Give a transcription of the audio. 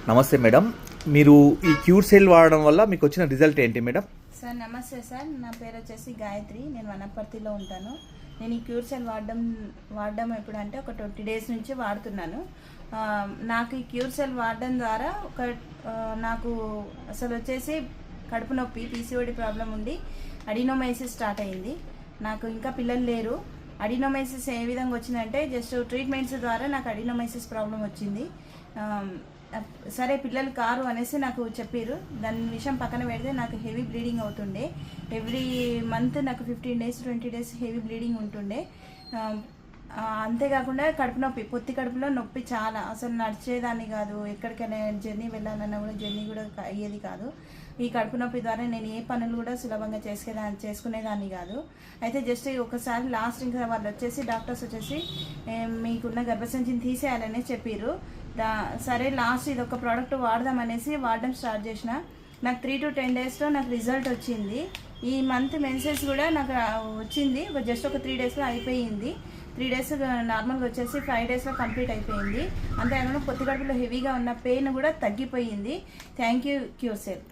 నమస్తే మేడం, మీరు ఈ క్యూర్ సెల్ వాడడం వల్ల మీకు వచ్చిన రిజల్ట్ ఏంటి మేడం? సార్ నమస్తే సార్, నా పేరు వచ్చేసి గాయత్రి. నేను వనపర్తిలో ఉంటాను. నేను ఈ క్యూర్ సెల్ వాడడం ఎప్పుడంటే ఒక 20 డేస్ నుంచి వాడుతున్నాను. నాకు ఈ క్యూర్ సెల్ వాడడం ద్వారా నాకు అసలు వచ్చేసి కడుపు నొప్పి, పీసీఓడి ప్రాబ్లం ఉండి అడినోమైసిస్ స్టార్ట్ అయింది. నాకు ఇంకా పిల్లలు లేరు. అడినోమైసిస్ ఏ విధంగా వచ్చిందంటే జస్ట్ ట్రీట్మెంట్స్ ద్వారా నాకు అడినోమైసిస్ ప్రాబ్లం వచ్చింది. సరే పిల్లలు కారు అనేసి నాకు చెప్పారు. దాని విషయం పక్కన పెడితే నాకు హెవీ బ్లీడింగ్ అవుతుండే. ఎవ్రీ మంత్ నాకు 15 డేస్ 20 డేస్ హెవీ బ్లీడింగ్ ఉంటుండే. అంతేకాకుండా కడుపు నొప్పి, పొత్తి కడుపులో నొప్పి చాలా, అసలు నడిచేదాన్ని కాదు. ఎక్కడికైనా జర్నీ వెళ్ళాలన్నా కూడా జర్నీ కూడా అయ్యేది కాదు. ఈ కడుపు నొప్పి ద్వారా నేను ఏ పనులు కూడా సులభంగా చేసుకునేదాన్ని కాదు. అయితే జస్ట్ ఒకసారి లాస్ట్ ఇంకా వాళ్ళు వచ్చేసి డాక్టర్స్ వచ్చేసి మీకున్న గర్భసంచిని తీసేయాలని చెప్పారు. సరే లాస్ట్ ఇది ఒక ప్రోడక్ట్ వాడదామనేసి వాడడం స్టార్ట్ చేసిన. నాకు 3 to 10 డేస్లో నాకు రిజల్ట్ వచ్చింది. ఈ మంత్ మెన్సెస్ కూడా నాకు వచ్చింది. జస్ట్ ఒక 3 డేస్లో అయిపోయింది. 3 డేస్ నార్మల్గా వచ్చేసి 5 డేస్లో కంప్లీట్ అయిపోయింది. అంతేకాకుండా పొత్తి కడుపులో హెవీగా ఉన్న పెయిన్ కూడా తగ్గిపోయింది. Thank you cure cell.